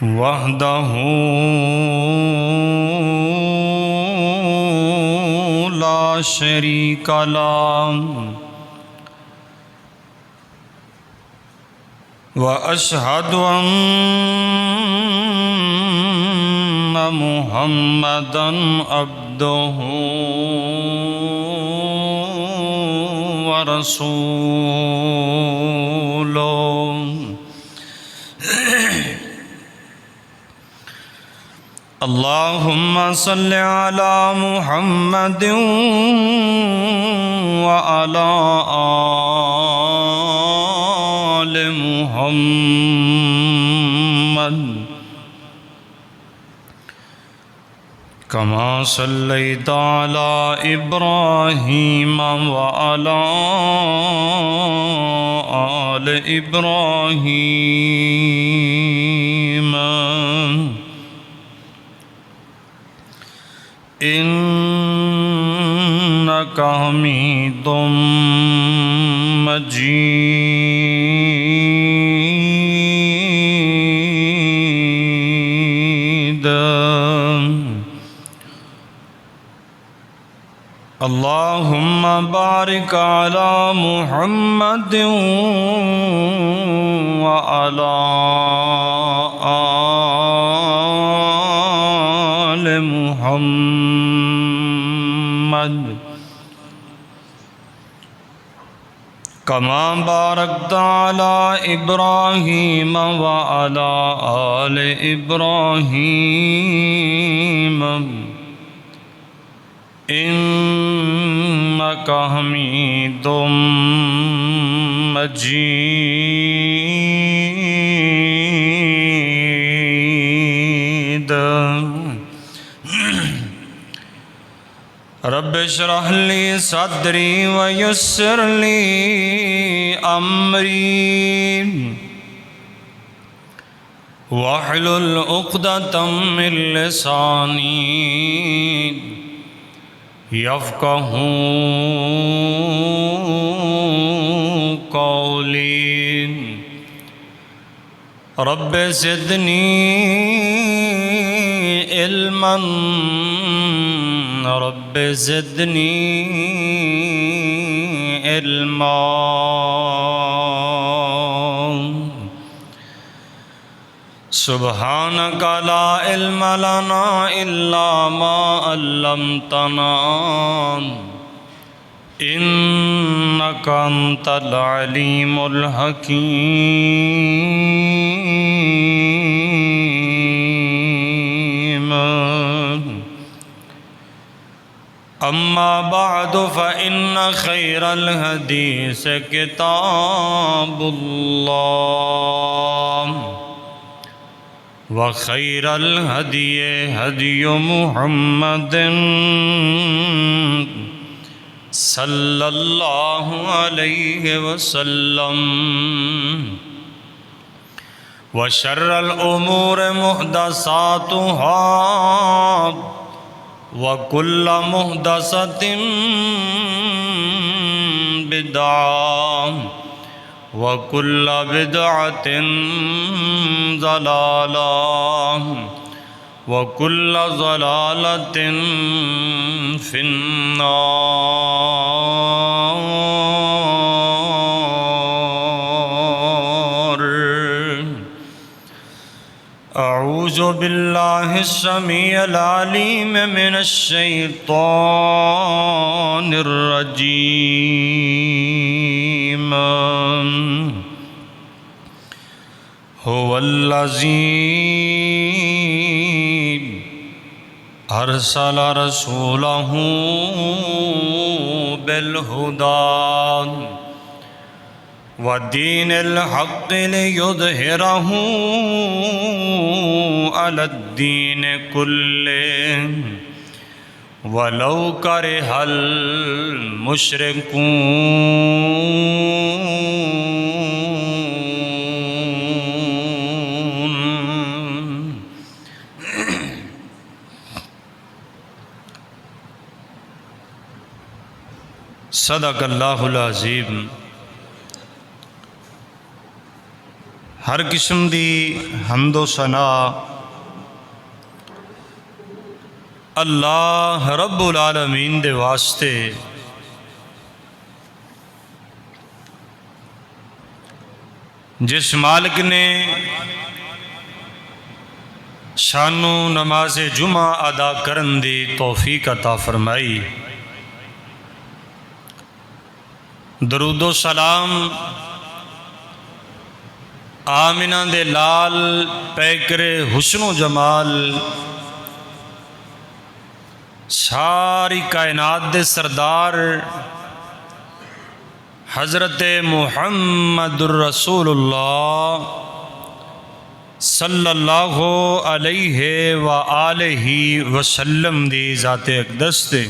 وحدہ لا شریک لہ واشہد ان محمدا عبدہ ورسولہ اللہم صل علی محمد وعلی آل محمد کما صلیت علی ابراہیم وعلی آل ابراہیم انک حمید مجید اللہم بارک علی محمد وعلی آل محمد کما بارکت علی ابراہیم وعلی آل ابراہیم انک حمید مجید رب اشرح لی صدری ویسر لی امری واحلل عقدۃ من لسانی یفقہوا قولی رب زدنی علما رب زدنی علما سبحانک لا علم لنا الا ما علمتنا انک انت العلیم الحکیم اما بعد فإن خیر الحدیث کتاب اللہ وخیر الہدی ہدی محمد صلی اللہ علیہ وسلم وشر الامور محدثاتها وکل محدثۃ بدعہ وَكُلَّ بِدْعَةٍ ضَلَالَةٍ وَكُلَّ ضَلَالَةٍ فِي النَّارِ اعوذ باللہ السمیع العلیم من الشیطان الرجیم هو الذی ارسل رسولہ بالہدی ودین الحق لیظہرہ علی الدین کلہ ولو کرہ المشرکون۔ صدق اللہ العظیم۔ ہر قسم دی حمد و ثنا اللہ رب العالمین دے واسطے جس مالک نے سانو نماز جمعہ ادا کرن دی توفیق عطا فرمائی۔ درود و سلام آمنہ دے لال پیکر حسن و جمال ساری کائنات دے سردار حضرت محمد الرسول اللہ صلی اللہ علیہ وآلہ وسلم دی ذات اقدس تے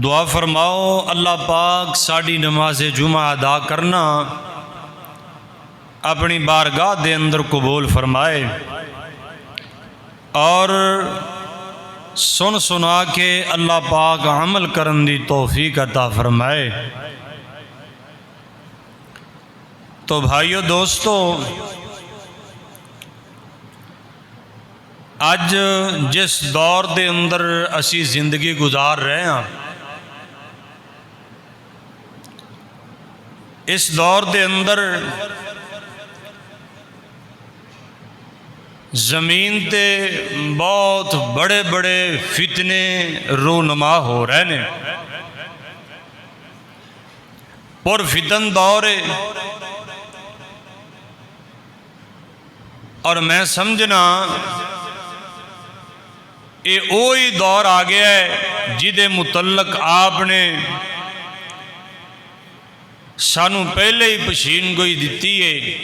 دعا فرماؤ اللہ پاک ساڑی نماز جمعہ ادا کرنا اپنی بارگاہ دے اندر قبول فرمائے اور سن سنا کے اللہ پاک عمل کرن دی توفیق عطا فرمائے۔ تو بھائیو دوستو، اج جس دور دے اندر اسی زندگی گزار رہے ہیں، اس دور دے اندر زمین تے بہت بڑے بڑے فتنے رونما ہو رہے ہیں، پر فتن دور ہے، اور میں سمجھنا یہ وہی دور آ گیا ہے جدے متعلق آپ نے سانو پہلے ہی پشین گوئی دیتی ہے۔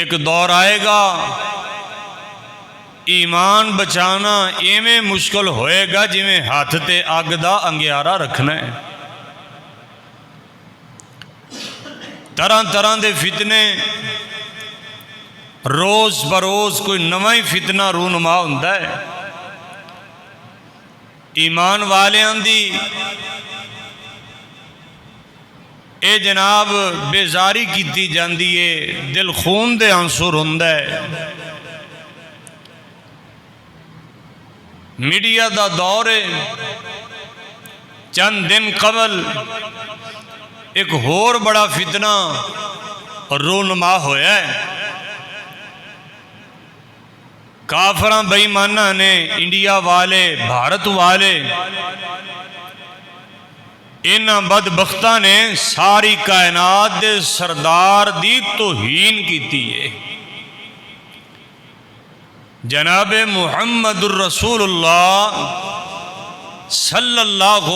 ایک دور آئے گا ایمان بچانا ایویں مشکل ہوئے گا جویں ہاتھ تے اگ دا انگیارا رکھنا ہے۔ طرح طرح دے فتنے، روز بروز کوئی نواں ہی فتنہ رونما ہوندا ہے۔ ایمان والیاں دی اے جناب بیزاری کیتی جاندی ہے، دل خون دے عنصر ہوندا ہے۔ میڈیا دا دور ہے، چند دن قبل ایک اور بڑا فتنہ رونما ہویا ہے۔ کافراں بے ایماناں نے، انڈیا والے، بھارت والے، انہاں بدبختاں نے ساری کائنات دے سردار دی توہین کیتی ہے۔ جناب محمد الرسول اللہ صلی اللہ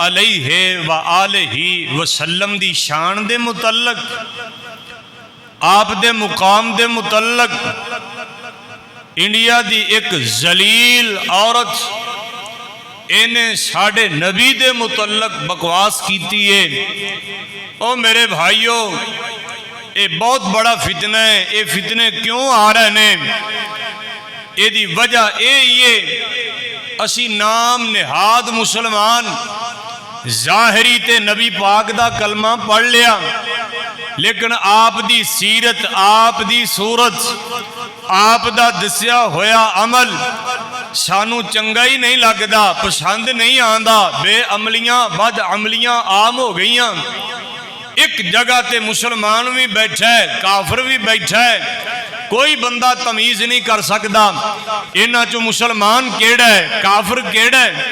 علیہ وآلہ وسلم دی شان دے متعلق، آپ دے مقام دے متعلق انڈیا دی ایک ذلیل عورت انہیں ساڑھے نبی دے متعلق بکواس کیتی ہے۔ او میرے بھائیو، یہ بہت بڑا فتنہ ہے۔ یہ فتنے کیوں آ رہے ہیں؟ یہ دی وجہ یہ اسی نام نہاد مسلمان ظاہری تے نبی پاک دا کلمہ پڑھ لیا، لیکن آپ دی سیرت، آپ دی صورت، آپ دا دسیا ہویا عمل سانو چنگا ہی نہیں لگدا، پسند نہیں آندا۔ بے عملیاں، بد عملیاں عام ہو گئیاں۔ ایک جگہ تے مسلمان بھی بیٹھا ہے، کافر بھی بیٹھا ہے، کوئی بندہ تمیز نہیں کر سکدا انہاں چو مسلمان کیڑا ہے، کافر کیڑا ہے۔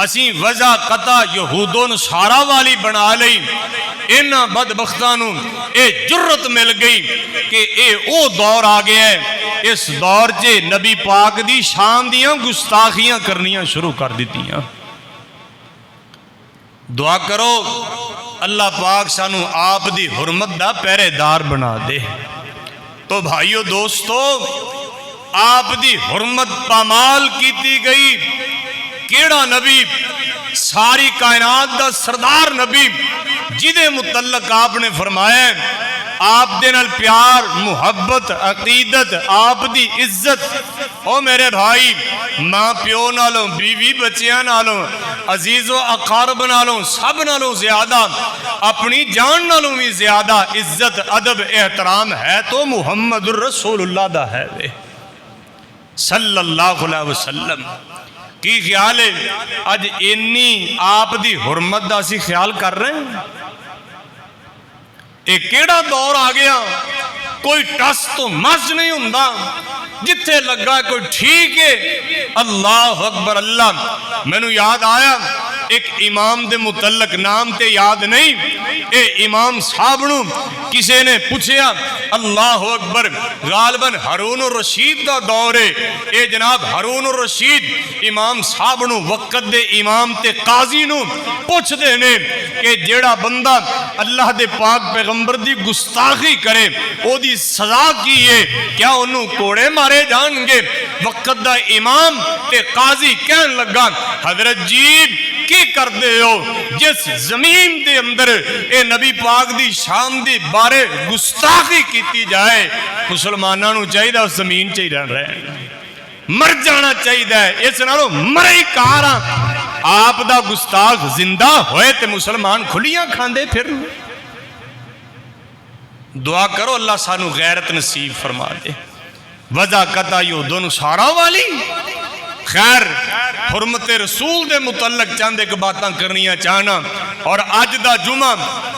اسی وضع قطع یہود و نصارہ والی بنا لئی، انہاں بدبختانوں اے جرت مل گئی کہ اے او دور آ گیا ہے۔ اس دور چے نبی پاک دی شان دیاں گستاخیاں کرنیاں شروع کر دیتیاں۔ دعا کرو اللہ پاک سانو آپ دی حرمت دا پہرے دار بنا دے۔ تو بھائیو دوستو، آپ دی حرمت پامال کیتی گئی۔ کیڑا نبی؟ ساری کائنات دا سردار نبی، جدے متعلق آپ نے فرمایا ہے آپ دے نال پیار محبت عقیدت آپ دی عزت او میرے بھائی ماں پیو نالوں بیوی بچیاں نالوں عزیز و اقارب نالوں سب نالوں زیادہ اپنی جان نالوں بھی زیادہ عزت ادب احترام ہے تو محمد الرسول اللہ دا ہے صلی اللہ علیہ وسلم کی خیال ہے اج اینی آپ دی حرمت دا اسی خیال کر رہے ہیں ایک کیڑا دور آ گیا کوئی ٹس تو مس نہیں ہوندا جتھے لگا کوئی ٹھیک ہے اللہ اکبر اللہ میں نو یاد آیا ایک امام دے متعلق نام تے یاد نہیں اے امام صاحب نو کسے نے پوچھیا اللہ اکبر غالباً ہارون الرشید دا دور ہے اے جناب ہارون الرشید امام صاحب نو وقت دے امام تے قاضی نو پوچھ دے نے کہ جیڑا بندہ اللہ دے پاک پیغمبر دی گستاخی کرے او دی سزا کی ہے کیا انہوں کوڑے مارے جان گے وقت دا امام تے قاضی کہن لگا حضرت جی کی کر دے ہو جس زمین دے اندر اے نبی پاک دی شان دی بارے گستاخی کیتی جائے مسلمانوں نو چاہیے اس زمین چاہیے رہے مر جانا چاہیے اس نالوں مرئی کارا آپ دا گستاخ زندہ ہوئے تے مسلمان کھلیاں کھاندے پھر دعا کرو اللہ سانو غیرت نصیب فرما دے وضع قطع یو دونوں سارا والی خیر حرمت رسول دے متعلق چاند ایک باتاں کرنیاں چاہنا اور آج دا جمعہ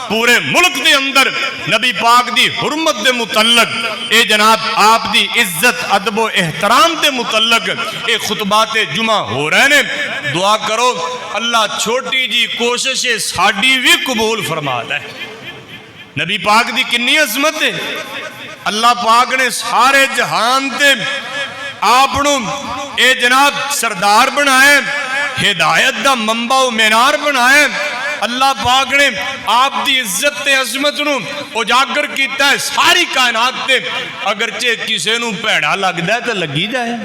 پورے ملک دے اندر نبی پاک دی حرمت دے متعلق اے جناب آپ دی عزت ادب و احترام دے متعلق اے خطبات جمعہ ہو رہے ہیں دعا کرو اللہ چھوٹی جی کوشش ساڑی بھی قبول فرما دے نبی پاک دی کنی عظمت ہے اللہ پاک نے سارے جہان تے آپنوں اے جناب سردار بنائے ہدایت دا منبع و مینار بنائے اللہ پاک نے آپ دی عزت تے عظمت نو اجاگر کیتا ہے ساری کائنات تے اگرچہ کسے نو پیڑا لگ دے تو لگی جائے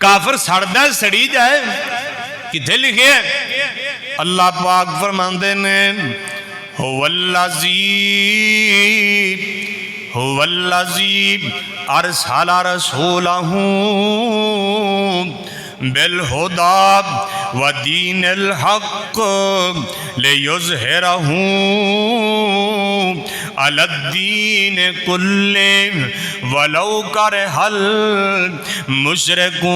کافر سڑ دے سڑی جائے کتھے لکھے اللہ پاک فرماندے نے هو الذی ارسل رسولہ بالہدی ودین الحق لیظہرہ علی الدین کلہ ولو کرہ المشرکون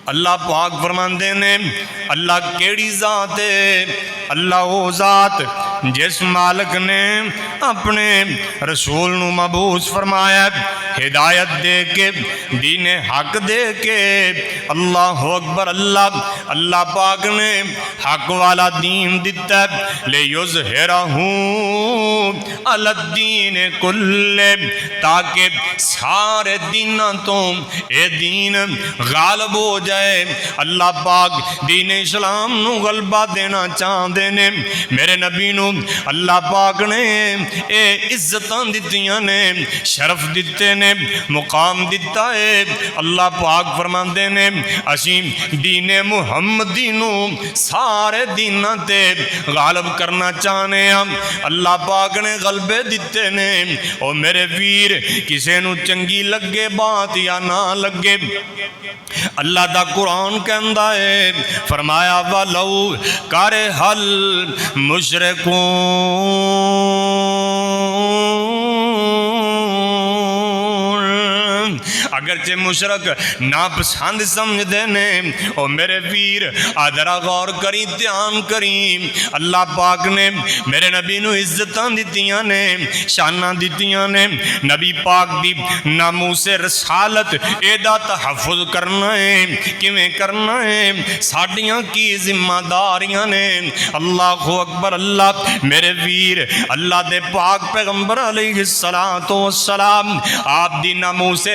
اللہ پاک فرماندے نے اللہ کیڑی ذات ہے اللہ وہ ذات جس مالک نے اپنے رسول نو مبعوث فرمایا ہدایت دے کے دین حق دے کے اللہ اکبر اللہ پاک نے حق والا دین دیتا ہے لیظہرہ علی الدین کلہ تاکہ سارے دینوں تو اے دین غالب ہو جائے اللہ پاک دین اسلام نو غلبہ دینا چاہتے نے میرے نبی نو اللہ پاک نے اے عزتاں دتیاں نے شرف دیتے نے مقام دیتا ہے اللہ پاک فرماندے نے اسی دین محمدی نو سارے دیناں تے غالب کرنا چاہنے ہم اللہ پاک نے غلبے دیتے نے او میرے ویر کسے نو چنگی لگے بات یا نہ لگے اللہ دا قرآن کہندا ہے فرمایا وَلَوْ كَرِهَ الْمُشْرِكُونَ اگرچہ مشرک ناپسند سمجھ دینے او میرے ویر آدھرا غور کری دھیان کری اللہ پاک نے میرے نبی نو عزتاں دیتیاں نے شاناں دیتیاں نے نبی پاک دی ناموس رسالت ایدہ تحفظ کرنا ہے کیویں کرنا ہے ساڑیاں کی ذمہ داریاں نے اللہ اکبر اللہ میرے ویر اللہ دے پاک پیغمبر علیہ السلام آپ دی ناموس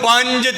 5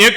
1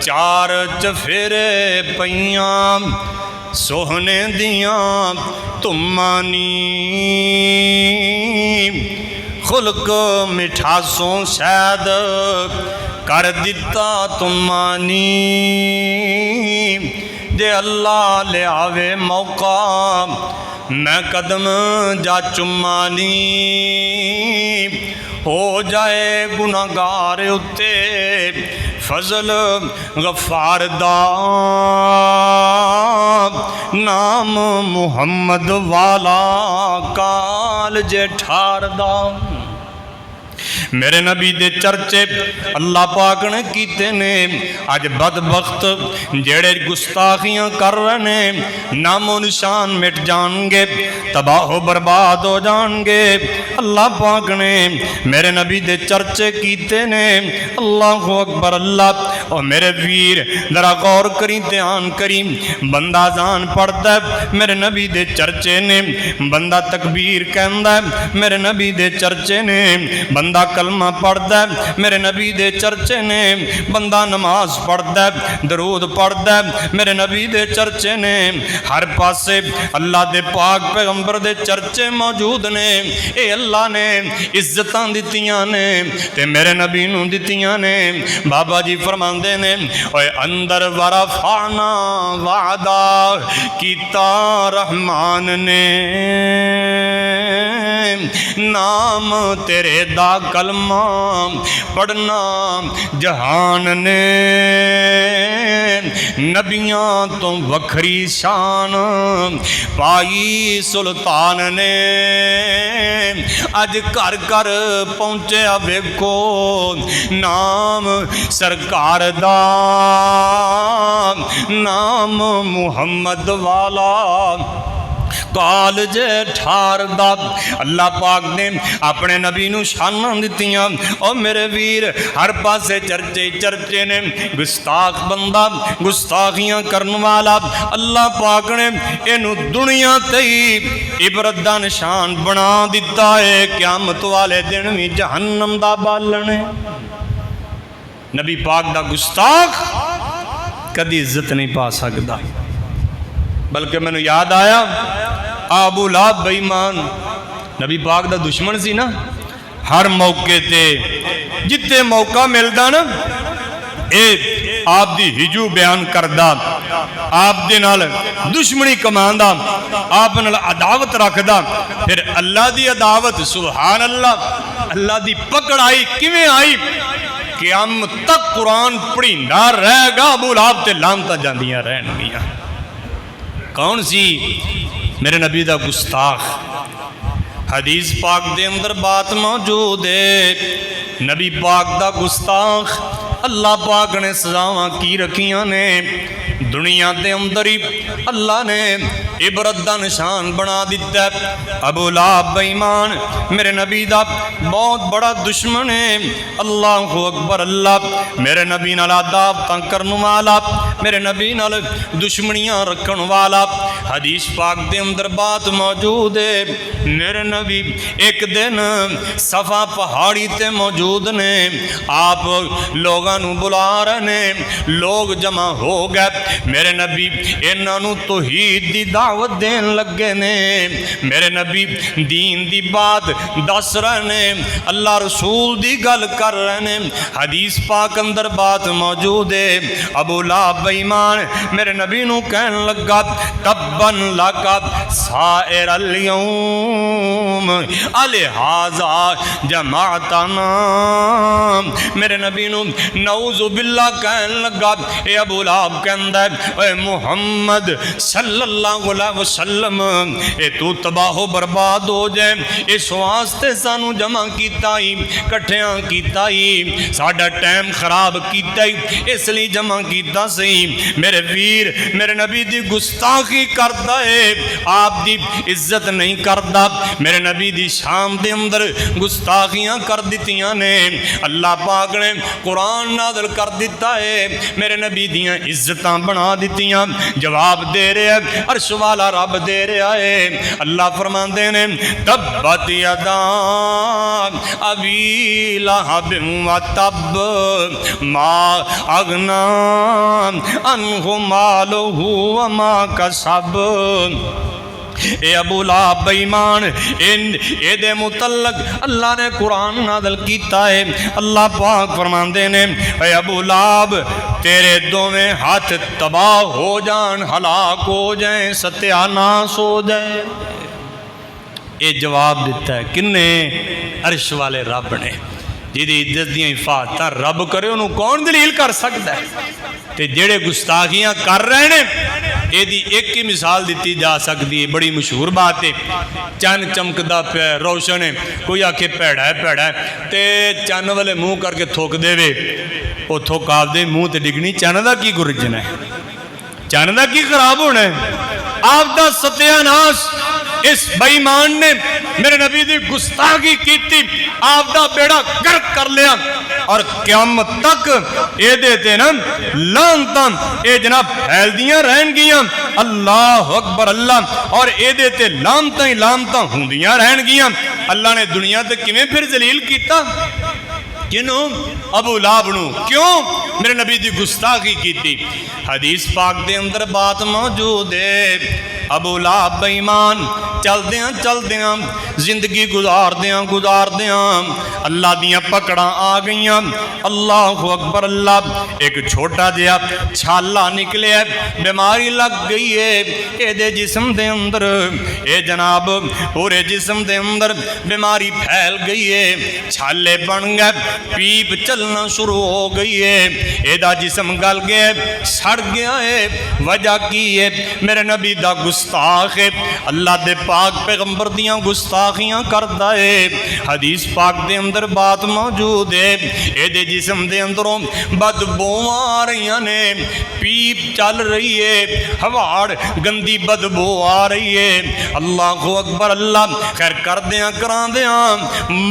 چار چفیرے پیاں سوہنے دیاں تمانی خلق مٹھاسوں شاید کر دیتا تمانی جے اللہ لے آوے موقع میں قدم جا چمانی ہو جائے گناہگار اتے فضل غفار دا نام محمد والا کال جے ٹھار دا میرے نبی دے چرچے اللہ پاک نے کیتے نے آج بدبخت جڑے گستاخیاں کر رہے نام و نشان مٹ جان گے تباہ و برباد ہو جان گے اللہ پاک نے میرے نبی دے چرچے کیتے نے اللہ اکبر اللہ اور میرے ویر ذرا غور کریں دھیان کریں بندہ زان پڑھتا ہے میرے نبی دے چرچے نے بندہ تکبیر کہندا ہے میرے نبی دے چرچے نے بندہ کلمہ پڑھتا ہے میرے نبی دے چرچے نے بندہ نماز پڑھتا ہے درود پڑھتا ہے میرے نبی دے چرچے نے ہر پاسے اللہ دے پاک پیغمبر دے چرچے موجود نے اے اللہ نے عزتاں دتیاں نے تے میرے نبی نوں دتیاں نے بابا جی فرماندے نے اوے اندر ورفعنا وعدہ کیتا رحمان نے نام تیرے دا کلمہ پڑھنا جہان نے نبیاں تو وکھری شان پائی سلطان نے اج گھر گھر پہنچے ویکھو نام سرکار دا نام محمد والا کال جے ٹھار دا اللہ پاک نے اپنے نبی نو شاناں دتیاں او میرے ویر ہر پاسے چرچے چرچے نے گستاخ بندہ گستاخیاں کرن والا اللہ پاک نے اینو دنیا تے عبرت دا نشان بنا دیتا ہے قیامت والے دن وی جہنم دا بالن ہے نبی پاک دا گستاخ کدی عزت نہیں پا سکدا بلکہ میں نے یاد آیا ابو لہب بے ایمان نبی پاک دا دشمن سی نا ہر موقع تے جتے موقع ملدا نا اے آپ دی ہجو بیان کردا آپ دے نال دشمنی کماندا آپ نال عداوت رکھدا پھر اللہ دی عداوت سبحان اللہ اللہ دی پکڑ آئی کیویں آئی قیامت تک قرآن پڑھیندا رہے گا ابو لہب تے لعنتاں جاندیاں رہن گیاں کون سی میرے نبی دا گستاخ حدیث پاک دے اندر بات موجود ہے نبی پاک دا گستاخ اللہ پاک نے سزاواں کی رکھیاں نے دنیا دے اندر ہی اللہ نے عبرت دا نشان بنا دیتا ہے ابو لہب بے ایمان میرے نبی دا بہت بڑا دشمن ہے اللہ اکبر اللہ میرے نبی نال عداوتاں کرن والا میرے نبی نال دشمنیاں رکھن والا حدیث پاک دے اندر بات موجود ہے میرے نبی ایک دن صفا پہاڑی تے موجود نے آپ لوگاں نو بلا رہے نے لوگ جمع ہو گئے میرے نبی انہاں نو توحید دی دعوت دین لگے نے میرے نبی دین دی بات دس رہے نے اللہ رسول دی گل کر رہے نے حدیث پاک اندر بات موجود ہے ابو لہب بے ایمان میرے نبی نو کہن لگا تبن لکا سائر اليوم الہذا جماعتنا میرے نبی نو نعوذ باللہ کہن لگا اے ابو لہب کہندا ہے اے محمد صلی اللہ علیہ وسلم اے تو تباہ و برباد ہو جائے اس واسطے سانو جمع کیتا ہی کٹھیاں کیتا ہی ساڈا ٹائم خراب کیتا ہی اس لیے جمع کیتا سی میرے ویر میرے نبی دی گستاخی کردا ہے آپ دی عزت نہیں کردا میرے نبی دی شان دے اندر گستاخیاں کر دتیاں نے اللہ پاک نے قرآن نازل کر دیتا ہے میرے نبی دیاں عزتاں بنا دیتیاں جواب دے رہے ہیں عرش والا رب دے رہا ہے اللہ فرماندے نے تبت یدا ابی لہب و تب ما اغنا عنہ مالہ وما کسب۔ اے ابو لہب بے ایمان، اے دے متعلق اللہ نے قرآن نازل کیتا ہے۔ اللہ پاک فرماندے نے اے ابو لہب تیرے دوویں ہاتھ تباہ ہو جان، ہلاک ہو جائیں، ستیہ ناس ہو جائے۔ اے جواب دیتا ہے کنے؟ عرش والے رب نے، جیدی عزت دیاں حفاظتاں رب کرے انہوں کون دلیل کر سکتا ہے؟ تے جڑے گستاخیاں کر رہے ہیں یہ دی ایک ہی مثال دیتی جا سکتی ہے، بڑی مشہور بات ہے۔ چند چمکدا پیا روشن ہے، کوئی آکھے پیڑا ہے پیڑا ہے تے چند والے منہ کر کے تھوک دے وے، وہ تھوک آپ دے منہ تے ڈگنی، چند دا کی گرجنا ہے، چند دا کی خراب ہونا ہے؟ آپ دا ستیہ ناس اس بے ایمان نے میرے نبی دی گستاخی کیتی، آپ دا بیڑا گرک کر لیا، اور قیامت تک اے دیتے نا لانتاں اے جناب پھیل دیاں رہن گیاں، اللہ اکبر اللہ، اور اے دیتے لانتاں ہی لانتاں ہوندیاں رہن گیاں۔ اللہ نے دنیا تے کیویں پھر ذلیل کیتا؟ کنوں؟ ابو لہب نو۔ کیوں؟ میرے نبی دی گستاخی کیتی۔ حدیث پاک دے اندر بات موجود ہے، ابو لہب بے ایمان چل دیاں زندگی گزار دیاں اللہ دیاں پکڑاں آ گئیاں، اللہ اکبر اللہ، ایک چھوٹا جہا چھالا نکلے، بیماری لگ گئی ہے اے دے جسم دے اندر، اے جناب پورے جسم دے اندر بیماری پھیل گئی ہے، چھالے بن گئے، پیپ چلنا شروع ہو گئی ہے، اے دا جسم گل گیا، سڑ گیا ہے۔ وجہ کی ہے؟ میرے نبی دا گستاخ ہے، اللہ دے پاک پیغمبر دیاں گستاخیاں کردا ہے۔ حدیث پاک دے اندر بات موجود ہے، اے دے جسم دے اندروں بدبو آ رہی نے، پیپ چل رہی ہے، ہواڑ گندی بدبو آ رہی ہے، اللہ اکبر اللہ، خیر کر دیاں کران دیاں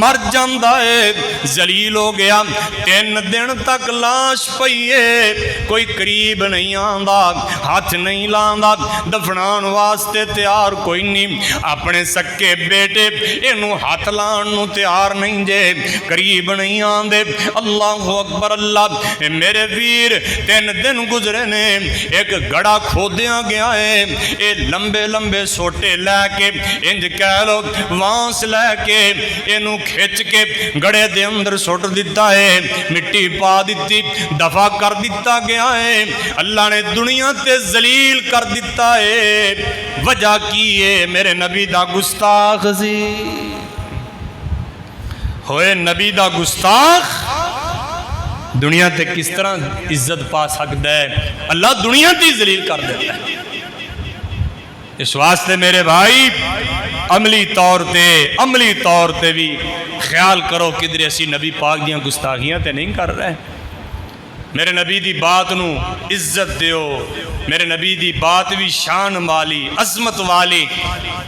مر جاندا ہے، ذلیل ہو گیا، 3 دن تک لاش پئیے، کوئی قریب نہیں آندا، ہاتھ نہیں لاندا، دفنان واسطے تیار کوئی نہیں، اپنے سکے بیٹے انہوں ہاتھ لان نو تیار نہیں جے، قریب نہیں آندے، اللہ اکبر اللہ۔ میرے ویر 3 دن گزرے نے، ایک گڑا کھودیاں گیا ہے، اے لمبے لمبے سوٹے لے کے انج کہہ لو وانس لے کے انہوں کھچ کے گڑے دے اندر سوٹ دیتا ہے، مٹی پا دیتی، دفع کر دیتا گیا ہے، اللہ نے دنیا تے ذلیل کر دیتا ہے۔ وجہ کی ہے؟ میرے نبی دا گستاخ سی ہوئے، نبی دا گستاخ دنیا تے کس طرح عزت پا سکتا ہے؟ اللہ دنیا تے ذلیل کر دیتا ہے۔ اس واسطے میرے بھائی عملی طور تے بھی خیال کرو کدھر اسی نبی پاک دیاں گستاخیاں تے نہیں کر رہے۔ میرے نبی دی بات نو عزت دیو، میرے نبی دی بات بھی شان والی، عظمت والی،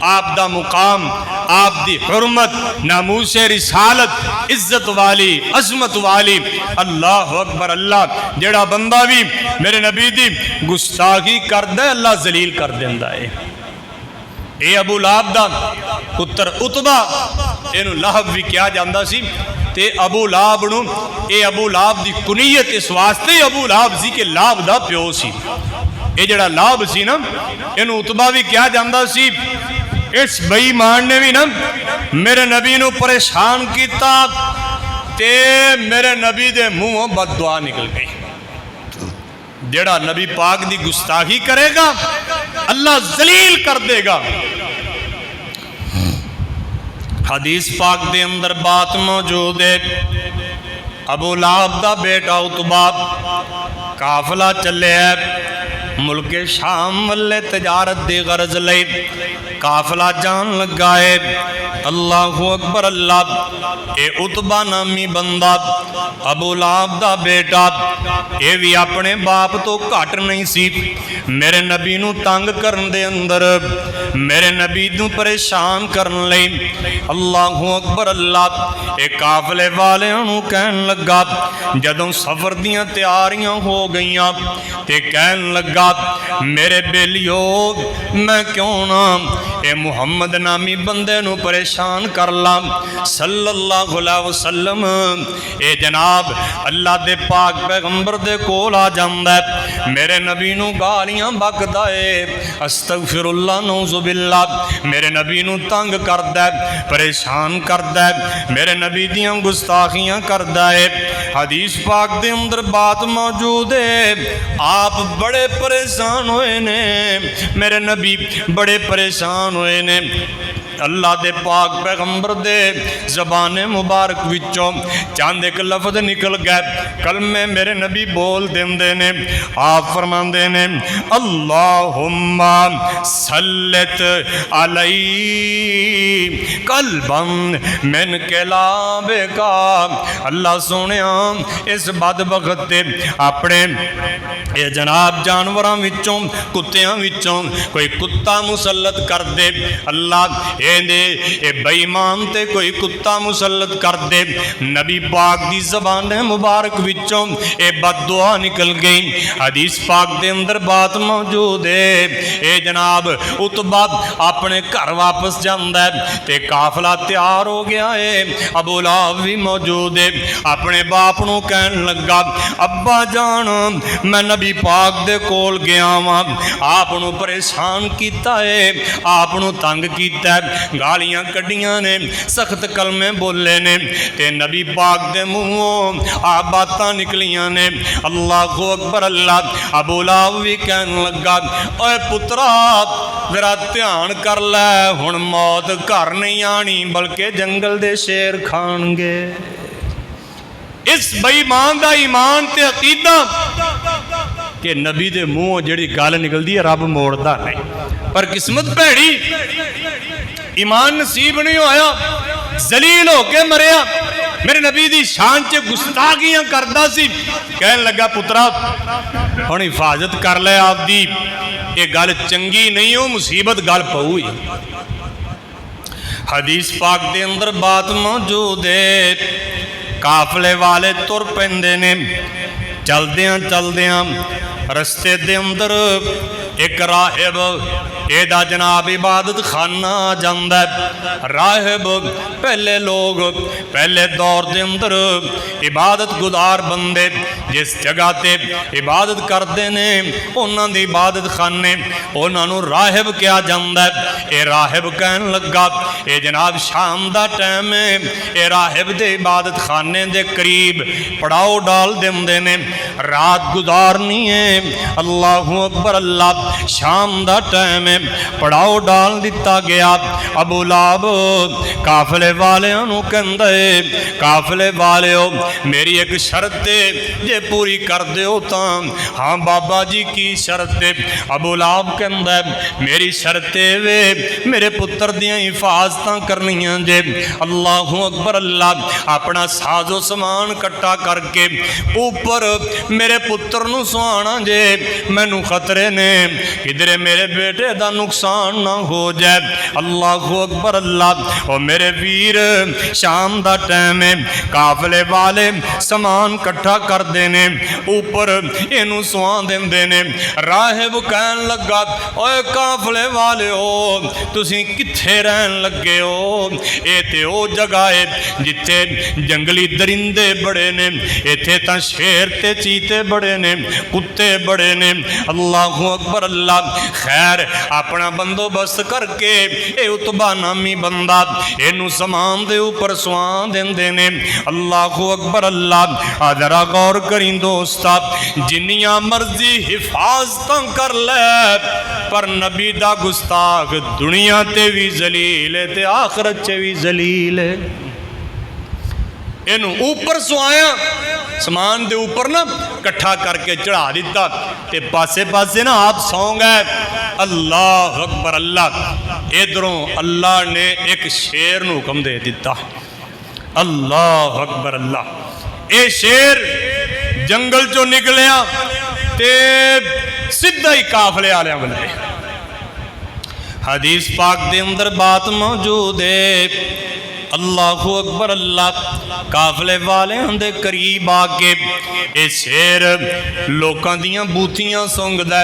آپ دا مقام، آپ دی حرمت، ناموس رسالت عزت والی، عظمت والی، اللہ اکبر اللہ۔ جڑا بندہ بھی میرے نبی دی گستاخی کردہ ہے اللہ ذلیل کر دیندہ ہے۔ اے ابو لہب دا پتر عتبہ، اینو لہب بھی کیا جاندہ سی، تے ابو لہب نو، اے ابو لہب دی کنیت اس واسطے ابو لہب سی کہ لہب دا پیو سی، اے جڑا لہب سی نا اینو عتبہ بھی کیا جاندہ سی۔ اس بے ایمان نے بھی نا میرے نبی نو پریشان کیتا تے میرے نبی دے منہ بد دعا نکل گئی۔ جڑا نبی پاک دی گستاخی کرے گا اللہ ذلیل کر دے گا۔ حدیث پاک دے اندر بات موجود ہے، ابو لہب دا بیٹا عتبہ قافلہ چلے ہے ملک شام والے تجارت دی غرض لے، قافلہ جان لگا ہے، اللہ اکبر اللہ۔ اے عتبہ نامی بندہ ابو لہب دا بیٹا، اے بھی اپنے باپ تو گھٹ نہیں سی، میرے نبی نو تنگ کرن دے اندر، میرے نبی نو پریشان کرن لئی، اللہ اکبر اللہ۔ اے قافلے والے انہوں کہن لگا، جدوں سفر دیاں تیاریاں ہو گئیاں تے کہن لگا، میرے بیلیو میں کیوں نہ اے محمد نامی بندے نو پریشان کر لا صلاللہ علیہ وسلم اے جناب اللہ دے پاک پیغمبر دے کول آ جاندا ہے میرے نبی نو گالیاں بکدا اے استغفر اللہ نعوذ باللہ میرے نبی نو تنگ کردا ہے پریشان کردا ہے میرے نبی دیاں گستاخیاں کردا ہے حدیث پاک دے اندر بات موجود ہے آپ بڑے پریشان ہوئے نے میرے نبی بڑے پریشان ہوئے نے اللہ دے پاک پیغمبر دے زبان مبارک وچوں چاند ایک لفظ نکل گئے کلمے میرے نبی بول دیندے نے آپ فرماندے نے اللہم سلط علی قلبا من کلابکا اللہ سونیا اس بدبخت تے اپنے اے جناب جانوراں وچوں کتیاں وچوں کوئی کتا مسلط کر دے اللہ اے بے ایمان تے کوئی کتا مسلط کر دے نبی پاک دی زبان مبارک وچوں اے بد دعا نکل گئی حدیث پاک دے اندر بات موجود ہے اے جناب عتبہ اپنے گھر واپس جاندا ہے تے قافلہ تیار ہو گیا ہے ابو لہب بھی موجود ہے اپنے باپ نو کہن لگا ابا جان میں نبی پاک دے کول گیا ہاں آپ نو پریشان کیتا ہے آپ نو تنگ کیتا ہے گالیاں کڈیاں نے سخت کلمے بولے نے تے نبی پاک دے منہوں آ باتاں نکلیاں نے اللہ اکبر اللہ ابو لہب بھی کہن لگا اے پترا ذرا دھیان کر لے ہن موت گھر نہیں آنی بلکہ جنگل دے شیر کھان گے اس بے ایمان دا ایمان تے عقیدہ کہ نبی دے منہوں جڑی گل نکلدی ہے رب موڑدا نہیں پر قسمت بھڑی ایمان نصیب نہیں ہویا ذلیل ہو کے مریا میرے نبی دی شان چ گستاخیاں کردا سی کہن لگا پترا ہن حفاظت کر لے آپ دی یہ گل چنگی نہیں ہو مصیبت گل پؤ حدیث پاک دے اندر بات موجود ہے قافلے والے تر پیندے نے چلدیاں چلدیاں رستے دے اندر ایک راہب ایدہ جناب عبادت خانہ جاندہ ہے راہب پہلے لوگ پہلے دور دے اندر عبادت گزار بندے جس جگہ تے عبادت کردے نے انہاں دی عبادت خانے انہاں نو راہب کیا جاندہ ہے اے راہب کہن لگا اے جناب شام دا ٹائم ہے اے راہب دے عبادت خانے دے قریب پڑاؤ ڈال دیندے نے رات گزارنی ہے اللہ اکبر اللہ شام دا ٹائم ہے پڑاؤ ڈال دیتا گیا ابو لہب قافلے والیاں نو کہندے قافلے والیو میری ایک شرط ہے جے پوری کر دیو تاں ہاں بابا جی کی شرط ہے ابو لہب کہندے میری شرط ہے میرے پتر دیاں حفاظتاں کرنیاں جے اللہ اکبر اللہ اپنا ساز و سامان کٹا کر کے اوپر میرے پتر نو سوانا جے مینوں خطرے نے کدھر میرے بیٹے دا نقصان نہ ہو جائے اللہ اکبر اللہ اور میرے ویر شام دا ٹائم ہے قافلے والے سامان کٹھا کر دینے اوپر اینو سوان دینے راہب کہن لگا اوے قافلے والے ہو تسی کتھے رہن لگے ہو اے تے او جگہ ہے جتے جنگلی درندے بڑے نے ایتھے تاں شیر تے چیتے بڑے نے کتے بڑے نے اللہ اکبر اللہ خیر اپنا بندوبست کر کے اے عتبہ نامی بندہ اینو سامان دے اوپر سوان دیندے نے اللہ اکبر اللہ ذرا غور کریں دوستا جنیاں مرضی حفاظتاں کر لے پر نبی دا گستاخ دنیا تے بھی ذلیل ہے تے آخرت چے بھی ذلیل ہے اینو اوپر سوایا سامان دے اوپر نا کٹھا کر کے چڑھا دیتا تے پاسے پاسے نا آپ سوں گئے اللہ اکبر اللہ ادھروں اللہ نے ایک شیر نو حکم دے دیتا اللہ اکبر اللہ اے شیر جنگل چو نکلیا تے سدھا ہی قافلے آلیاں بلے حدیث پاک دے اندر بات موجود ہے اللہ اکبر اللہ قافلے والے ہندے قریب آگے اے شیر لوکاں دیاں بوتیاں سونگ دے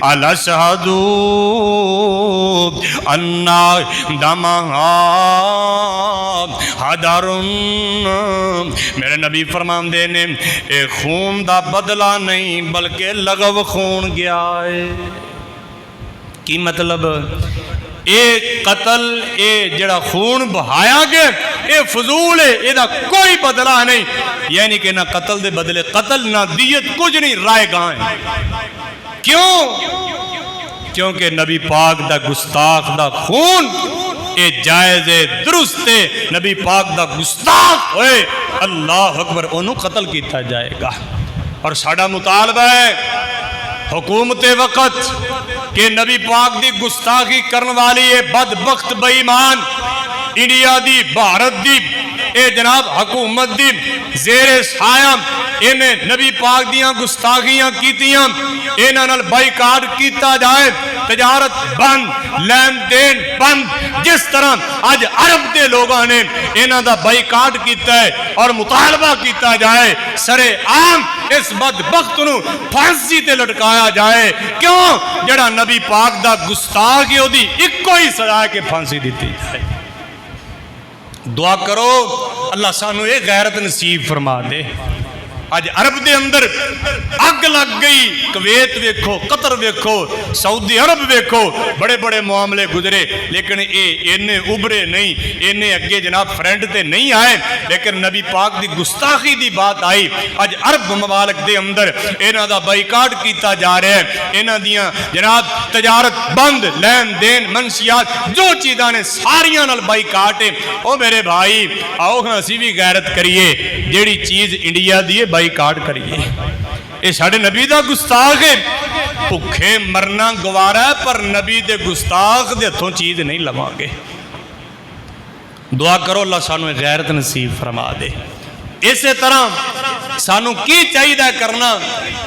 الا شہدو انا دمہا حدرن، میرے نبی فرماندے نے اے خون دا بدلہ نہیں بلکہ لغو خون گیا ہے۔ کی مطلب؟ اے قتل، اے جڑا خون بہایا گیا اے فضول ہے، اے دا کوئی بدلہ نہیں، یعنی کہ نہ قتل دے بدلے قتل، نہ دیت، کچھ نہیں، رائے گاہیں۔ کیوں؟ کیونکہ نبی پاک دا گستاخ دا خون اے جائز درست ہے، نبی پاک دا گستاخ ہوئے اللہ اکبر انہوں قتل کیتا جائے گا۔ اور ساڑھا مطالبہ ہے حکومت وقت کہ نبی پاک دی گستاخی کرن والی اے بدبخت بے ایمان انڈیا دی، بھارت دی، اے جناب حکومت دی زیر سایہ انہیں نبی پاک دیاں گستاخیاں کیتیاں، انہاں نال بائیکاٹ کیتا جائے، تجارت بند، لین دین بند، جس طرح آج عرب دے لوگاں نے انہاں دا بائیکاٹ کیتا ہے اور مطالبہ کیتا جائے سر عام اس بدبخت نو پھانسی تے لٹکایا جائے۔ کیوں؟ جڑا نبی پاک دا گستاخ ہے دی ایک کوئی سزا ہے کہ پھانسی دیتی جائے۔ دعا کرو اللہ سانو ایک غیرت نصیب فرما دے۔ آج عرب دے اندر اگ لگ گئی، کویت ویکھو، قطر ویکھو، سعودی عرب ویکھو، بڑے بڑے معاملے گزرے، لیکن انہیں ابھرے نہیں، انہیں اگے جناب فرینڈ تے نہیں آئے، لیکن نبی پاک دی گستاخی دی بات آئی۔ آج عرب ممالک دے اندر انہاں دا بائیکاٹ کیتا جا رہا ہے، انہاں دیاں جناب تجارت بند، لین دین، منشیات، جو چیزاں نے ساریاں نال بائیکاٹ ہے۔ او میرے بھائی آؤ اسی بھی غیرت کریے، جیڑی چیز انڈیا دی بائیکاٹ کریے۔ اے ساڑھے نبی دا گستاخ ہے، بھکھے مرنا گوارا ہے، پر نبی دے گستاخ دے ہتھوں چیز نہیں لواں گے۔ دعا کرو اللہ سانو غیرت نصیب فرما دے۔ اسی طرح سانو کی چاہیے کرنا؟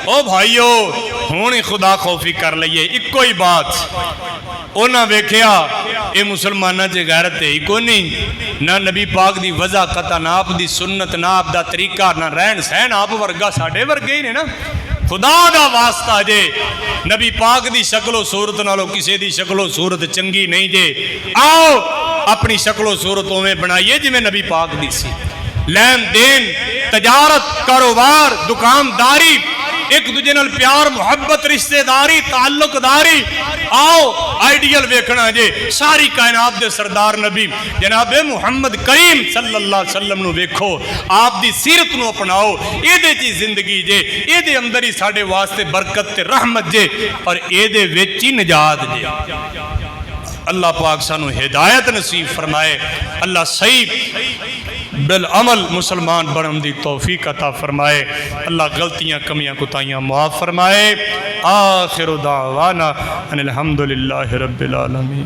او بھائیو ہونی خدا خوفی کر لئیے، ایک کوئی بات اونا ویکھیا اے مسلمانہ جے غیرت ہے ہی کوئی نہیں، نہ نبی پاک دی وضع قطع، نہ آپ دی سنت، نہ آپ دا طریقہ، نہ رہن سہن آپ ورگا ساڑھے ورگے ہی نے نا۔ خدا دا واسطہ جے نبی پاک دی شکل و صورت نالو کسے دی شکل و صورت چنگی نہیں جے، آؤ اپنی شکل و صورتوں میں بنائیے جی میں نبی پاک دی سی۔ لین دین، تجارت، کاروبار، دکانداری، ایک دوجے نال پیار محبت رشتہ داری تعلق داری، آؤ آئیڈیل ویکھنا جے ساری کائنات دے سردار نبی جناب محمد کریم صلی اللہ علیہ وسلم نو ویکھو، آپ دی سیرت نو اپناؤ، اے دے چی زندگی جے، اے دے اندر ہی ساڑھے واسطے برکت تے رحمت جے، اور اے دے ویچی نجات جے۔ اللہ پاک سانو ہدایت نصیب فرمائے، اللہ صحیح بالعمل مسلمان بنن دی توفیق عطا فرمائے، اللہ غلطیاں کمیاں کوتاہیاں معاف فرمائے۔ آخر دعوانا ان الحمدللہ رب العالمین۔